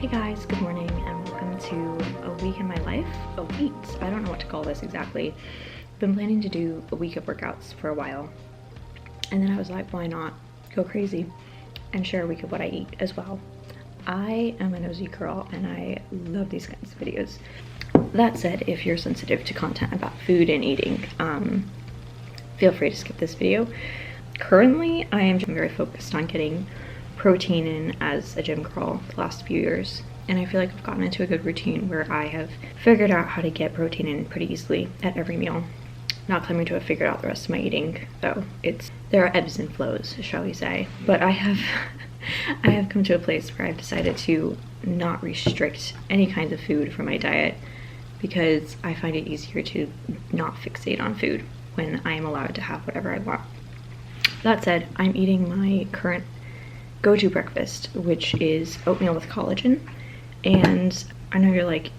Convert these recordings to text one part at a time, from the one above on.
Hey guys, good morning and welcome to a week in my life. A week, I don't know what to call this exactly. I've been planning to do a week of workouts for a while. And then I was like, why not go crazy and share a week of what I eat as well. I am a nosy girl and I love these kinds of videos. That said, if you're sensitive to content about food and eating, feel free to skip this video. Currently, I am very focused on getting protein in as a gym girl the last few years, and I feel like I've gotten into a good routine where I have figured out how to get protein in pretty easily at every meal. Not claiming to have figured out the rest of my eating, though. There are ebbs and flows, shall we say. But I have come to a place where I've decided to not restrict any kinds of food for my diet because I find it easier to not fixate on food when I am allowed to have whatever I want. That said, I'm eating my current go-to breakfast, which is oatmeal with collagen. And I know you're like,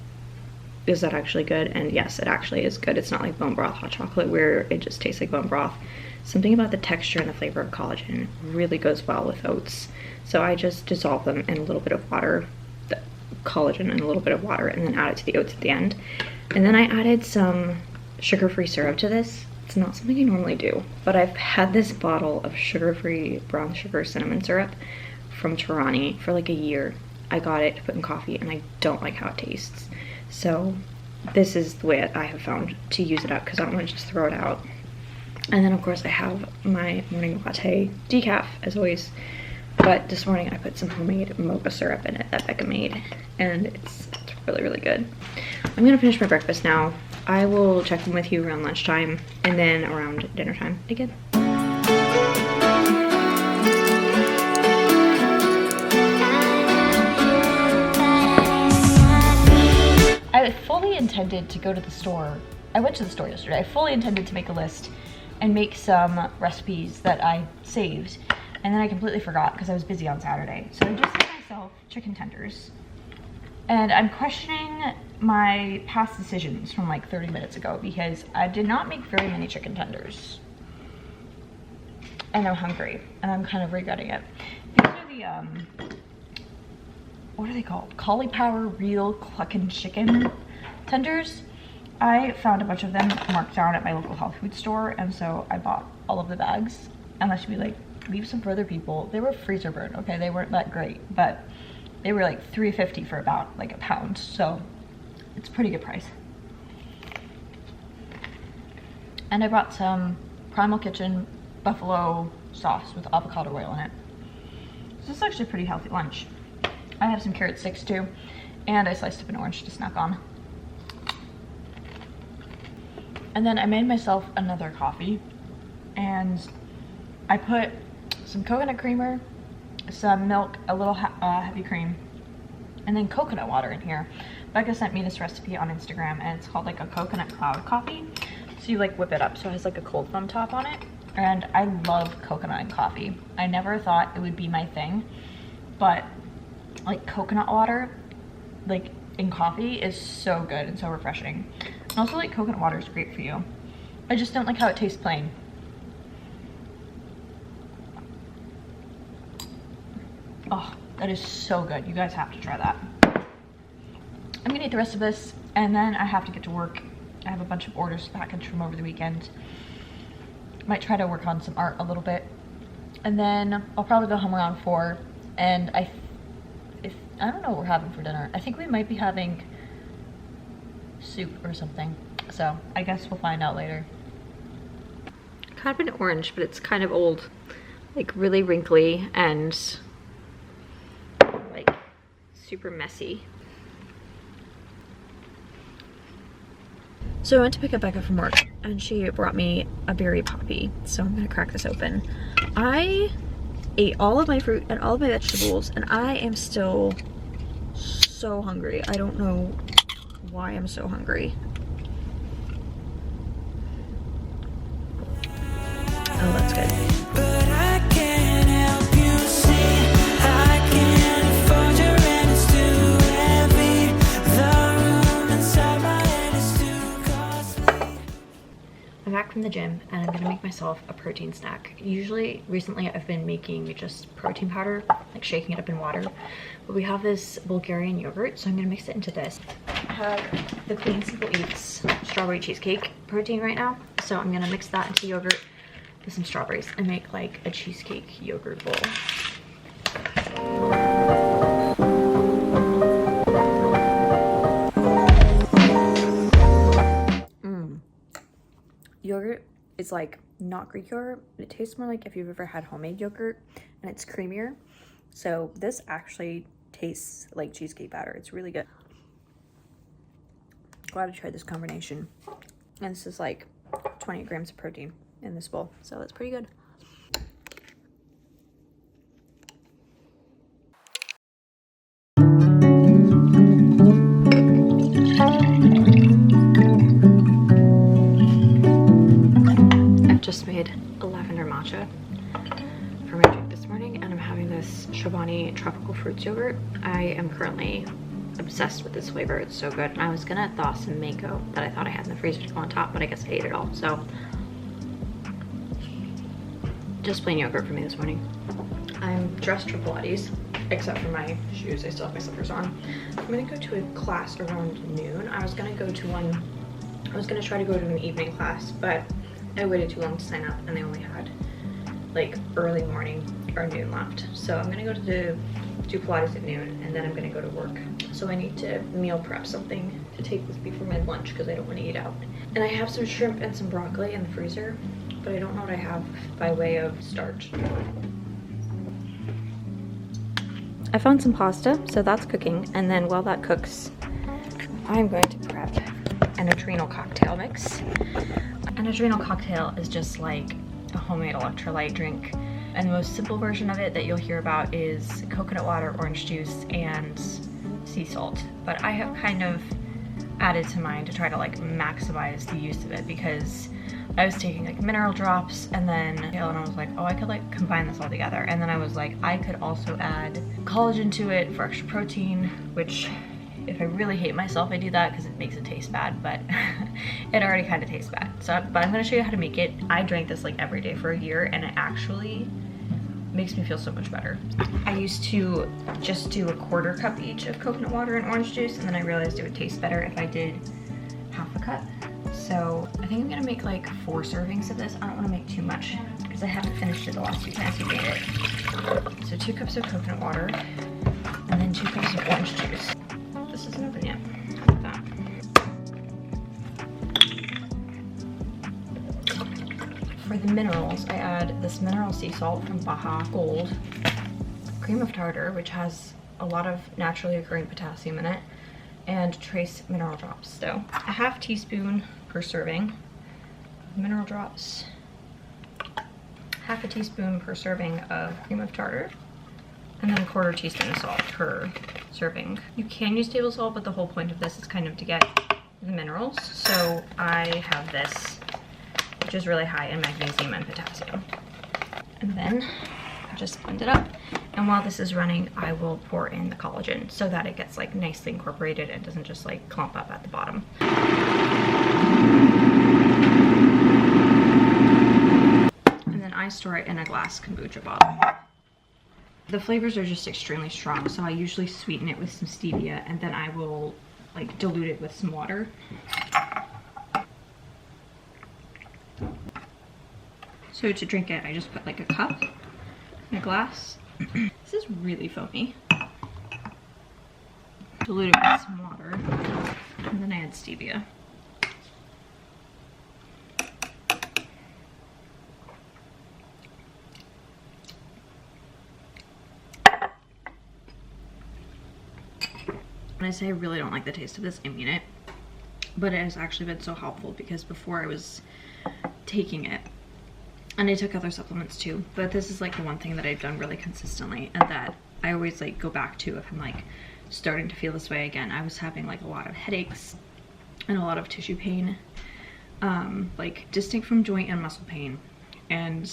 is that actually good? And yes, it actually is good. It's not like bone broth hot chocolate where it just tastes like bone broth. Something about the texture and the flavor of collagen really goes well with oats. So I just dissolve them in a little bit of water, the collagen and a little bit of water, and then add it to the oats at the end. And then I added some sugar-free syrup to this. It's not something I normally do, but I've had this bottle of sugar-free brown sugar cinnamon syrup from Tirani for like a year. I got it to put in coffee and I don't like how it tastes. So this is the way I have found to use it up because I don't want to just throw it out. And then of course I have my morning latte decaf as always, but this morning I put some homemade mocha syrup in it that Becca made and it's really, really good. I'm gonna finish my breakfast now. I will check in with you around lunchtime and then around dinner time again. I fully intended to go to the store. I went to the store yesterday. I fully intended to make a list and make some recipes that I saved. And then I completely forgot because I was busy on Saturday. So I just made myself chicken tenders. And I'm questioning my past decisions from like 30 minutes ago because I did not make very many chicken tenders. And I'm hungry and I'm kind of regretting it. These are the, what are they called? Cauliflower real cluckin' chicken tenders. I found a bunch of them marked down at my local health food store, and so I bought all of the bags. And I should be like, leave some for other people. They were freezer burn, okay? They weren't that great, but they were like $3.50 for about like a pound, so it's a pretty good price. And I brought some Primal Kitchen buffalo sauce with avocado oil in it. So this is actually a pretty healthy lunch. I have some carrot sticks too, and I sliced up an orange to snack on. And then I made myself another coffee, and I put some coconut creamer, some milk, a little heavy cream, and then coconut water in here. Becca sent me this recipe on Instagram and it's called like a coconut cloud coffee. So you like whip it up so it has like a cold foam top on it. And I love coconut in coffee. I never thought it would be my thing, but like coconut water like in coffee is so good and so refreshing. And also like coconut water is great for you. I just don't like how it tastes plain. Oh, that is so good. You guys have to try that. I'm gonna eat the rest of this and then I have to get to work. I have a bunch of orders to package from over the weekend. Might try to work on some art a little bit. And then I'll probably go home around 4. And I don't know what we're having for dinner. I think we might be having soup or something. So I guess we'll find out later. Kind of an orange, but it's kind of old. Like really wrinkly and like super messy. So I went to pick up Becca from work and she brought me a berry poppy. So I'm gonna crack this open. I ate all of my fruit and all of my vegetables and I am still so hungry. I don't know why I'm so hungry. Oh, that's good. from the gym and I'm gonna make myself a protein snack. Usually, recently I've been making just protein powder, like shaking it up in water. But we have this Bulgarian yogurt, so I'm gonna mix it into this. I have the Clean Simple Eats strawberry cheesecake protein right now. So I'm gonna mix that into yogurt with some strawberries and make like a cheesecake yogurt bowl. Yogurt is like not Greek yogurt. It tastes more like if you've ever had homemade yogurt, and it's creamier. So this actually tastes like cheesecake batter. It's really good. Glad I tried this combination. And this is like 20 grams of protein in this bowl. So that's pretty good. Just made a lavender matcha for my drink this morning, and I'm having this Chobani tropical fruits yogurt. I am currently obsessed with this flavor. It's so good. I was gonna thaw some mango that I thought I had in the freezer to go on top, but I guess I ate it all. So just plain yogurt for me this morning. I'm dressed for Pilates, except for my shoes. I still have my slippers on. I'm gonna go to a class around noon. I was gonna try to go to an evening class, but I waited too long to sign up and they only had like early morning or noon left. So I'm gonna go to do Pilates at noon, and then I'm gonna go to work. So I need to meal prep something to take with me for my lunch because I don't want to eat out. And I have some shrimp and some broccoli in the freezer, but I don't know what I have by way of starch. I found some pasta, so that's cooking. And then while that cooks, I'm going to prep an adrenal cocktail mix. An adrenal cocktail is just like a homemade electrolyte drink. And the most simple version of it that you'll hear about is coconut water, orange juice, and sea salt. But I have kind of added to mine to try to like maximize the use of it, because I was taking like mineral drops, and then I was like, oh, I could like combine this all together. And then I was like, I could also add collagen to it for extra protein, which if I really hate myself, I do that because it makes it taste bad, but it already kind of tastes bad. So, but I'm gonna show you how to make it. I drank this like every day for a year, and it actually makes me feel so much better. I used to just do a 1/4 cup each of coconut water and orange juice, and then I realized it would taste better if I did half a cup. So I think I'm gonna make like 4 servings of this. I don't wanna make too much because I haven't finished it the last few times we made it. So 2 cups of coconut water, and then 2 cups of orange juice. This isn't open yet. How about that? For the minerals, I add this mineral sea salt from Baja Gold, cream of tartar, which has a lot of naturally occurring potassium in it, and trace mineral drops. So a 1/2 teaspoon per serving of mineral drops, 1/2 teaspoon per serving of cream of tartar, and then 1/4 teaspoon of salt per serving. You can use table salt, but the whole point of this is kind of to get the minerals. So I have this, which is really high in magnesium and potassium. And then just blend it up. And while this is running, I will pour in the collagen so that it gets like nicely incorporated and doesn't just like clump up at the bottom. And then I store it in a glass kombucha bottle. The flavors are just extremely strong, so I usually sweeten it with some stevia, and then I will like dilute it with some water. So to drink it, I just put like a cup in a glass. This is really foamy. Dilute it with some water, and then I add stevia. When I say I really don't like the taste of this, I mean it. But it has actually been so helpful, because before I was taking it, and I took other supplements too, but this is like the one thing that I've done really consistently, and that I always like go back to if I'm like starting to feel this way again. I was having like a lot of headaches and a lot of tissue pain, like distinct from joint and muscle pain. And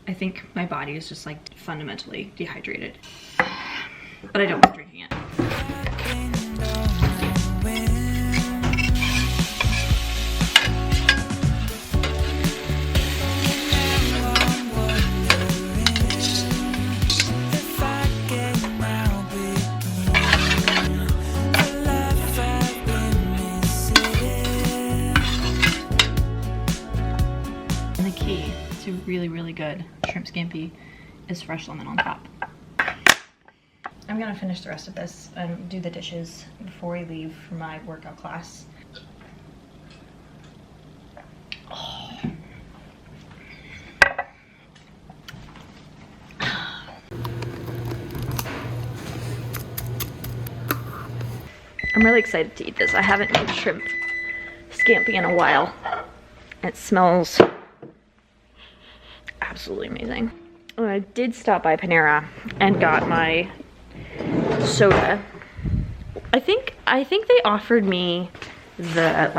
I think my body is just like fundamentally dehydrated, but I don't like drinking it. really, really good shrimp scampi is fresh lemon on top. I'm gonna finish the rest of this and do the dishes before we leave for my workout class. Oh. I'm really excited to eat this. I haven't made shrimp scampi in a while. It smells absolutely amazing. Oh, I did stop by Panera and got my soda. I think they offered me the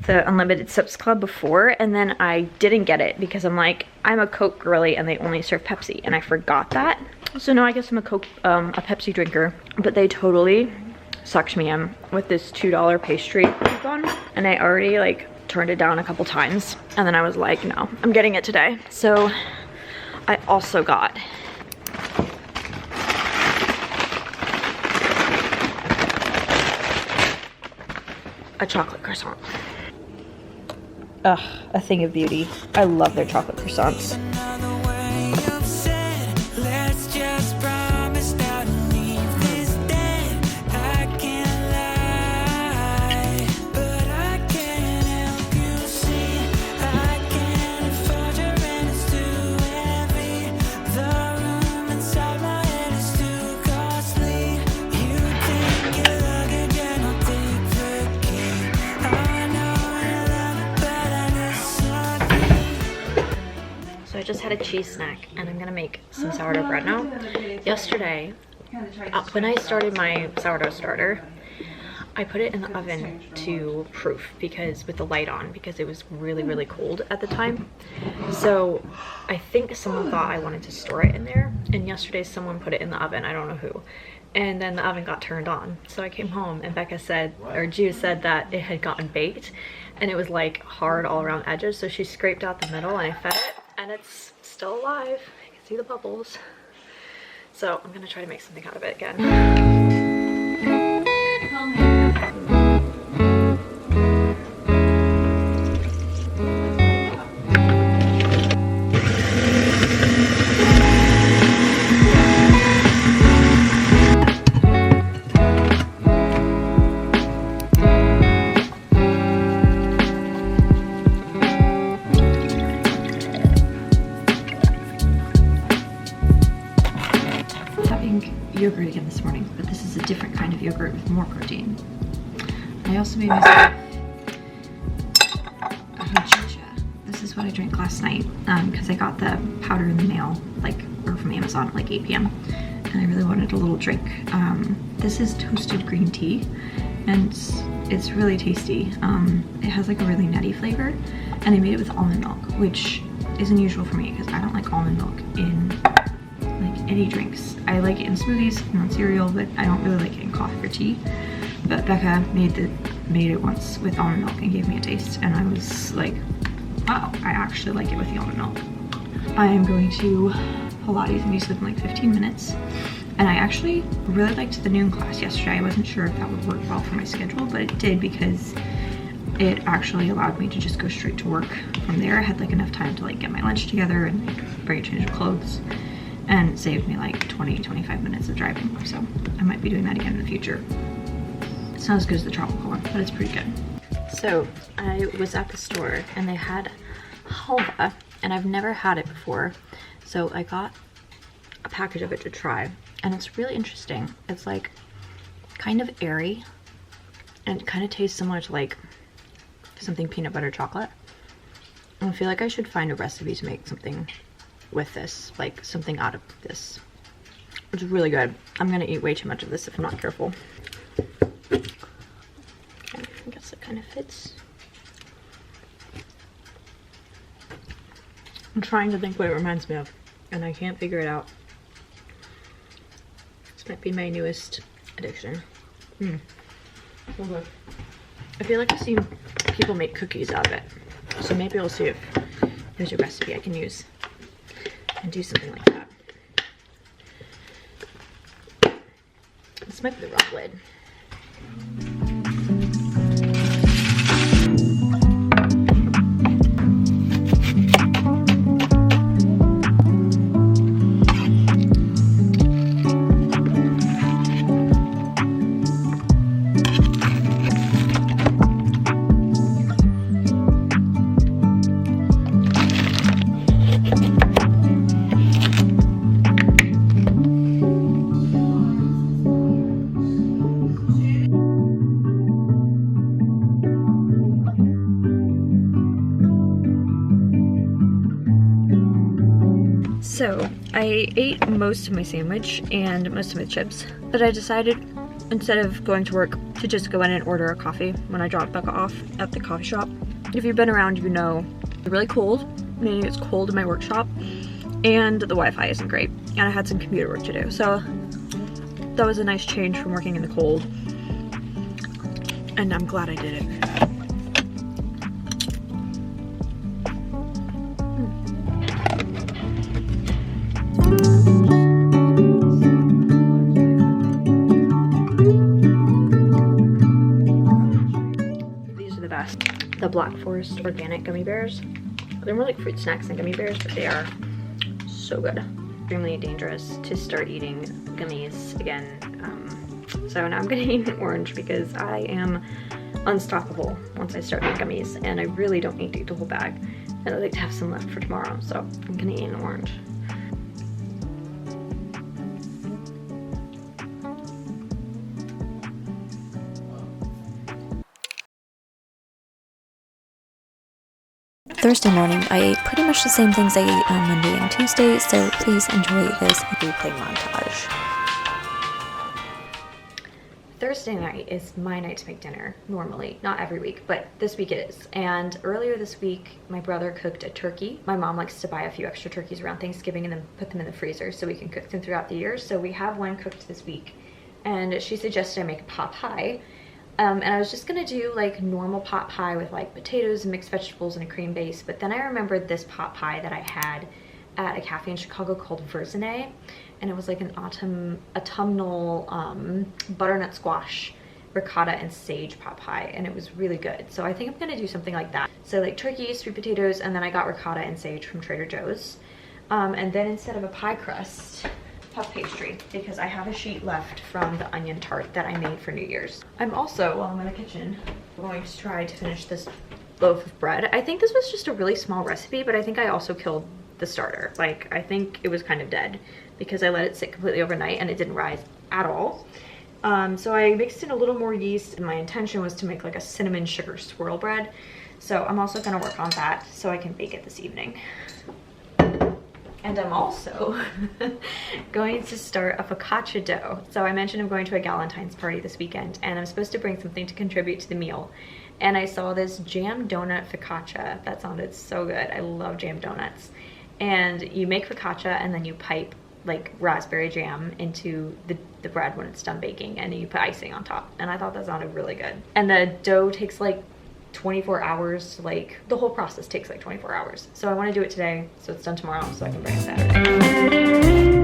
the unlimited sips club before, and then I didn't get it because I'm like, I'm a Coke girly and they only serve Pepsi, and I forgot that. So now I guess I'm a Pepsi drinker, but they totally sucked me in with this $2 pastry coupon, and I already like turned it down a couple times, and then I was like, no, I'm getting it today. So I also got a chocolate croissant. Ugh, a thing of beauty. I love their chocolate croissants. I just had a cheese snack and I'm gonna make some sourdough bread now. Yesterday, when I started my sourdough starter, I put it in the oven to proof because with the light on, because it was really, really cold at the time. So I think someone thought I wanted to store it in there, and yesterday someone put it in the oven, I don't know who. And then the oven got turned on. So I came home and Becca said, or Jude said that it had gotten baked and it was like hard all around edges. So she scraped out the middle and I fed it, and it's still alive. You can see the bubbles. So I'm gonna try to make something out of it again. Yogurt again this morning, but this is a different kind of yogurt with more protein. I also made myself a hojicha. This is what I drank last night because I got the powder in the mail, or from Amazon at like 8 p.m. and I really wanted a little drink. This is toasted green tea, and it's really tasty. It has like a really nutty flavor, and I made it with almond milk, which is unusual for me because I don't like almond milk in like any drinks. I like it in smoothies and on cereal, but I don't really like it in coffee or tea. But Becca made it once with almond milk and gave me a taste, and I was like, wow, I actually like it with the almond milk. I am going to Pilates and use it in like 15 minutes. And I actually really liked the noon class yesterday. I wasn't sure if that would work well for my schedule, but it did because it actually allowed me to just go straight to work from there. I had like enough time to like get my lunch together and like bring a change of clothes. And it saved me like 20-25 minutes of driving, so I might be doing that again in the future. It's not as good as the tropical one, but it's pretty good. So I was at the store and they had halva, and I've never had it before, so I got a package of it to try, and it's really interesting. It's like kind of airy and kind of tastes similar to like something peanut butter chocolate. And I feel like I should find a recipe to make something with this, like something out of this. It's really good. I'm gonna eat way too much of this if I'm not careful. I guess it kind of fits. I'm trying to think what it reminds me of, and I can't figure it out. This might be my newest addiction. Okay. I feel like I've seen people make cookies out of it, so maybe I'll see if there's a recipe I can use and do something like that. This might be the wrong lid. So I ate most of my sandwich and most of my chips, but I decided instead of going to work to just go in and order a coffee when I dropped Becca off at the coffee shop. If you've been around, you know it's really cold, meaning it's cold in my workshop, and the Wi-Fi isn't great, and I had some computer work to do. So that was a nice change from working in the cold, and I'm glad I did it. These are the best. The Black Forest organic gummy bears. They're more like fruit snacks than gummy bears, but they are so good. Extremely dangerous to start eating gummies again. So now I'm gonna eat an orange because I am unstoppable once I start eating gummies, and I really don't need to eat the whole bag. And I'd like to have some left for tomorrow, so I'm gonna eat an orange. Thursday morning, I ate pretty much the same things I ate on Monday and Tuesday, so please enjoy this replay montage. Thursday night is my night to make dinner, normally. Not every week, but this week it is. And earlier this week, my brother cooked a turkey. My mom likes to buy a few extra turkeys around Thanksgiving and then put them in the freezer so we can cook them throughout the year. So we have one cooked this week. And she suggested I make a pot pie. And I was just gonna do like normal pot pie with like potatoes and mixed vegetables and a cream base, but then I remembered this pot pie that I had at a cafe in Chicago called Verzenay, and it was like an autumnal butternut squash, ricotta, and sage pot pie, and it was really good. So I think I'm gonna do something like that. So like turkey, sweet potatoes, and then I got ricotta and sage from Trader Joe's. And then instead of a pie crust, puff pastry, because I have a sheet left from the onion tart that I made for New Year's. I'm also, while I'm in the kitchen, going to try to finish this loaf of bread. I think this was just a really small recipe, but I think I also killed the starter. Like, I think it was kind of dead because I let it sit completely overnight and it didn't rise at all. So I mixed in a little more yeast, and my intention was to make like a cinnamon sugar swirl bread. So I'm also gonna work on that so I can bake it this evening. And I'm also going to start a focaccia dough. So I mentioned I'm going to a Galentine's party this weekend, and I'm supposed to bring something to contribute to the meal. And I saw this jam donut focaccia. That sounded so good. I love jam donuts. And you make focaccia and then you pipe like raspberry jam into the bread when it's done baking, and then you put icing on top. And I thought that sounded really good. And the dough takes like 24 hours, like the whole process takes like 24 hours. So I want to do it today so it's done tomorrow so I can bring it Saturday.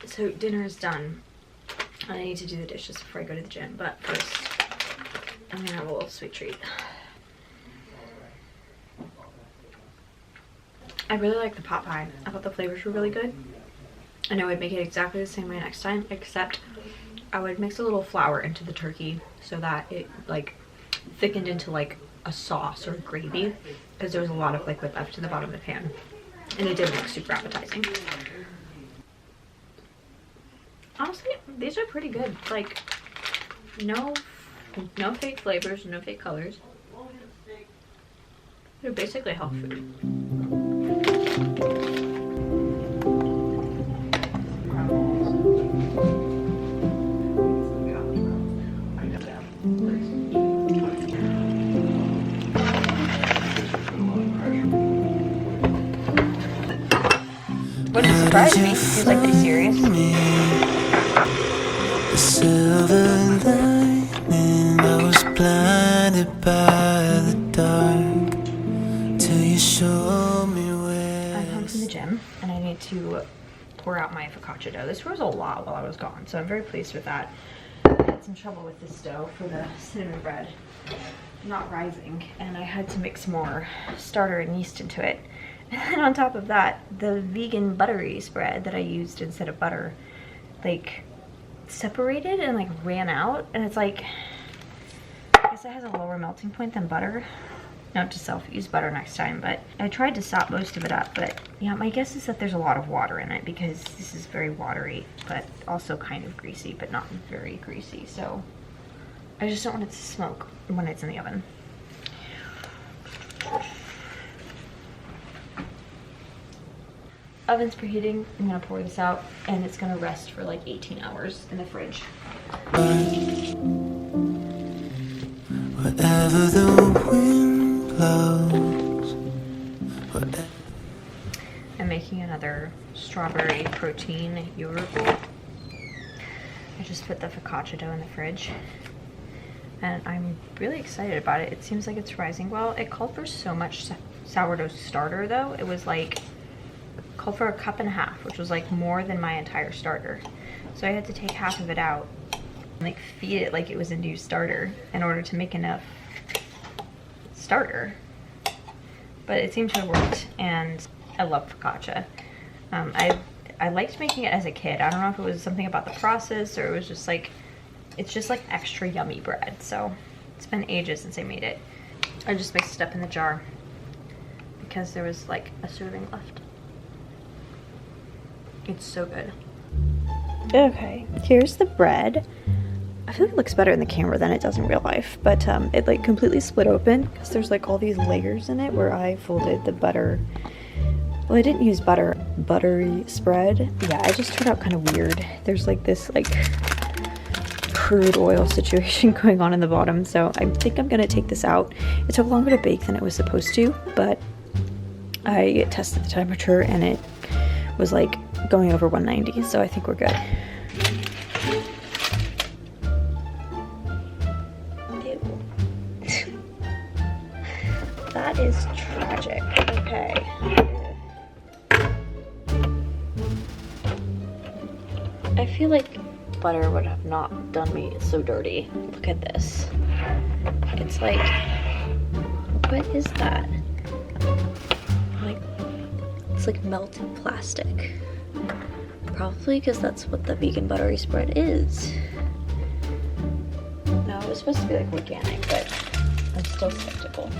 So dinner is done. I need to do the dishes before I go to the gym, but first I'm gonna have a little sweet treat. I really like the pot pie. I thought the flavors were really good. And I would make it exactly the same way next time, except I would mix a little flour into the turkey so that it like thickened into like a sauce or gravy, because there was a lot of liquid left in the bottom of the pan and it didn't look super appetizing. Honestly, these are pretty good. Like, no fake flavors, no fake colors. They're basically health food. Wouldn't surprise me. He's like pretty serious. The silver lining, I was blinded by the dark till you showed me where. I'm home from the gym and I need to pour out my focaccia dough. This was a lot while I was gone, so I'm very pleased with that. I had some trouble with this dough for the cinnamon bread not rising, and I had to mix more starter and yeast into it. And then on top of that, the vegan buttery spread that I used instead of butter, like, separated and like ran out, and it's like, I guess it has a lower melting point than butter. Note to self, use butter next time. But I tried to sop most of it up, but yeah, my guess is that there's a lot of water in it because this is very watery, but also kind of greasy, but not very greasy. So I just don't want it to smoke when it's in the oven. Oven's preheating. I'm gonna pour this out and it's gonna rest for like 18 hours in the fridge. Whatever the wind blows, whatever. I'm making another strawberry protein yogurt bowl. I just put the focaccia dough in the fridge and I'm really excited about it. It seems like it's rising well. It called for so much sourdough starter though. It was like, called for 1.5 cups, which was like more than my entire starter. So I had to take half of it out and like feed it like it was a new starter in order to make enough starter. But it seemed to have worked, and I love focaccia. I liked making it as a kid. I don't know if it was something about the process or it was just like, it's just like extra yummy bread. So it's been ages since I made it. I just mixed it up in the jar because there was like a serving left. It's so good. Okay, here's the bread. I feel like it looks better in the camera than it does in real life, but it like completely split open because there's like all these layers in it where I folded the butter. Well, I didn't use buttery spread. Yeah, it just turned out kind of weird. There's like this like crude oil situation going on in the bottom, so I think I'm gonna take this out. It took longer to bake than it was supposed to, but I tested the temperature and it was like going over 190, so I think we're good. Ew. That is tragic. Okay. I feel like butter would have not done me so dirty. Look at this. It's like, what is that? Like, it's like melted plastic. Probably because that's what the vegan buttery spread is. No, it was supposed to be like organic, but I'm still skeptical.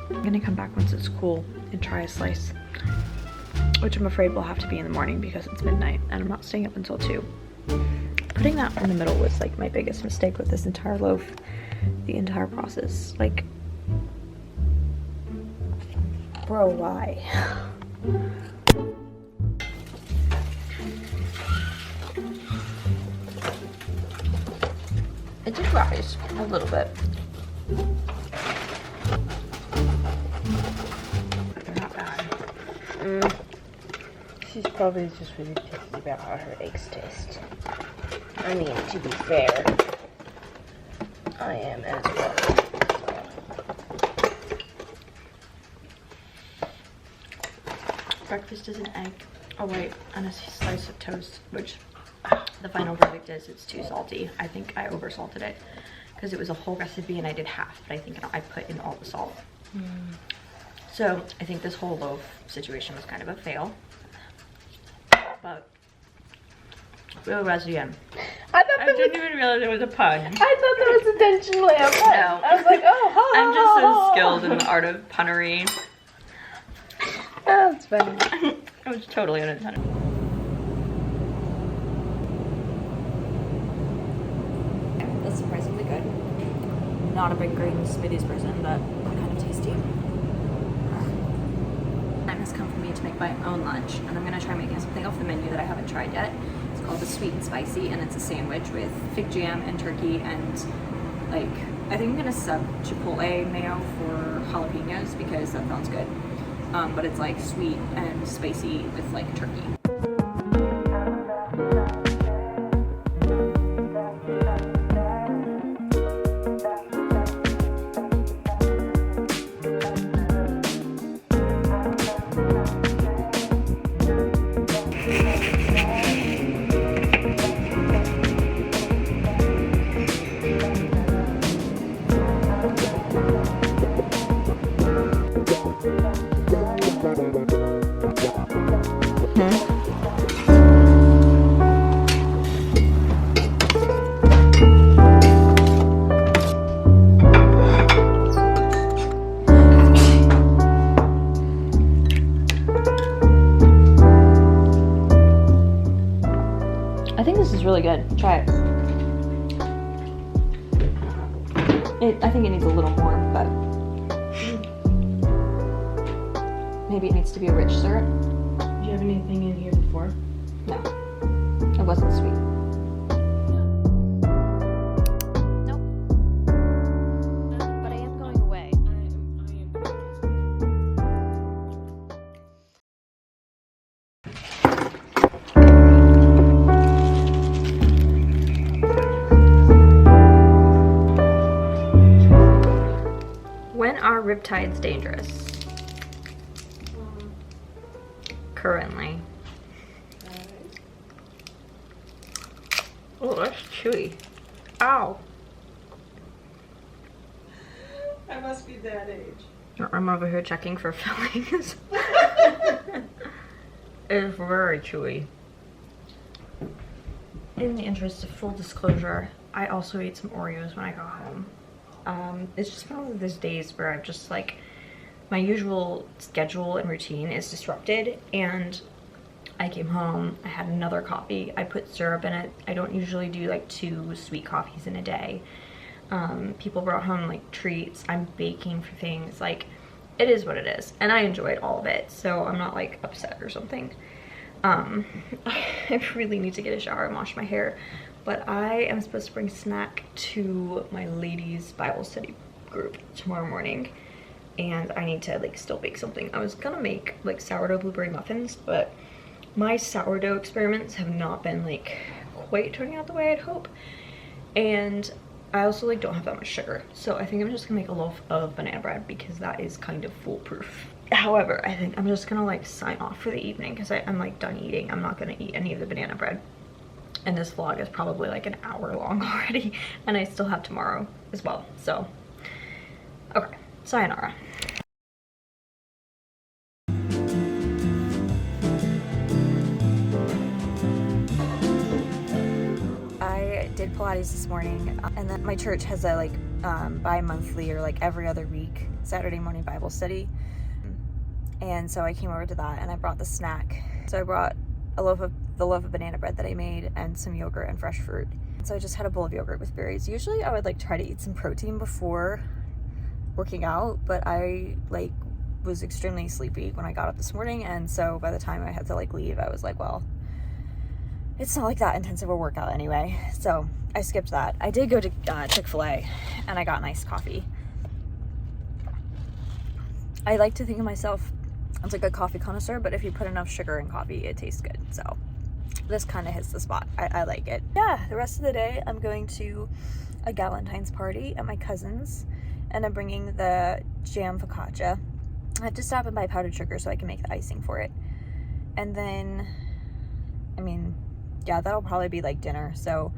I'm gonna come back once it's cool and try a slice, which I'm afraid will have to be in the morning because it's midnight and I'm not staying up until 2. Putting that in the middle was like my biggest mistake with this entire loaf, the entire process. Like, bro, why? It did rise a little bit. They're not bad. She's probably just really picky about how her eggs taste. I mean, to be fair, I am as well. Breakfast is an egg. Oh wait, and a slice of toast, which The final verdict is it's too salty. I think I oversalted it because it was a whole recipe and I did half, but I think I put in all the salt. So I think this whole loaf situation was kind of a fail, but we'll rise again. I didn't even realize it was a pun. I thought that was intentionally a pun. No. I was like, oh, ha, I'm ha, just ha, so ha. skilled in the art of punnery. Oh, that's funny. It was totally unintended. That's surprisingly good. Not a big grain smoothies person, but kind of tasty. Time has come for me to make my own lunch, and I'm gonna try making something off the menu that I haven't tried yet. It's called the sweet and spicy, and it's a sandwich with fig jam and turkey and like, I think I'm gonna sub chipotle mayo for jalapenos because that sounds good. But it's like sweet and spicy with like turkey. I think this is really good. Try it. I think it needs a little more, but maybe it needs to be a rich syrup. Did you have anything in here before? No, it wasn't sweet. But I am going away. When are riptides dangerous? Currently. Oh, that's chewy. Ow. I must be that age. I'm over here checking for fillings. It's very chewy. In the interest of full disclosure, I also ate some Oreos when I got home. It's just one of those days where I've just like, my usual schedule and routine is disrupted, and I came home, I had another coffee, I put syrup in it. I don't usually do like 2 sweet coffees in a day. People brought home like treats, I'm baking for things, like it is what it is, and I enjoyed all of it, so I'm not like upset or something. I really need to get a shower and wash my hair, but I am supposed to bring a snack to my ladies Bible study group tomorrow morning, and I need to like still bake something. I was gonna make like sourdough blueberry muffins, but my sourdough experiments have not been like quite turning out the way I'd hope, and I also like don't have that much sugar, so I think I'm just gonna make a loaf of banana bread because that is kind of foolproof. However, I think I'm just gonna like sign off for the evening because I'm like done eating. I'm not gonna eat any of the banana bread, and this vlog is probably like an hour long already, and I still have tomorrow as well, so okay, sayonara. I did Pilates this morning, and then my church has a like bi-monthly or like every other week Saturday morning Bible study, and so I came over to that and I brought the snack. So I brought the loaf of banana bread that I made and some yogurt and fresh fruit. So I just had a bowl of yogurt with berries. Usually I would like try to eat some protein before working out, but I like was extremely sleepy when I got up this morning, and so by the time I had to like leave, I was like, well, it's not like that intensive a workout anyway, so I skipped that. I did go to Chick-fil-A and I got nice coffee. I like to think of myself as like a coffee connoisseur, but if you put enough sugar in coffee, it tastes good, so this kind of hits the spot. I like it. Yeah, the rest of the day I'm going to a Galentine's party at my cousin's, and I'm bringing the jam focaccia. I have to stop and buy powdered sugar so I can make the icing for it. And then, I mean, yeah, that'll probably be like dinner. So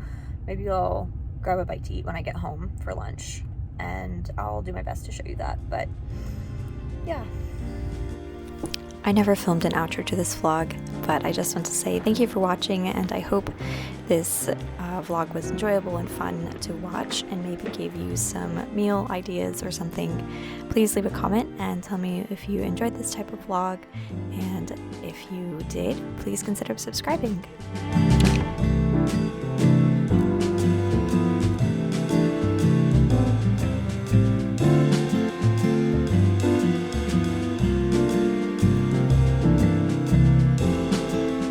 maybe I'll grab a bite to eat when I get home for lunch, and I'll do my best to show you that. But yeah. I never filmed an outro to this vlog, but I just want to say thank you for watching, and I hope this vlog was enjoyable and fun to watch and maybe gave you some meal ideas or something. Please leave a comment and tell me if you enjoyed this type of vlog, and if you did, please consider subscribing.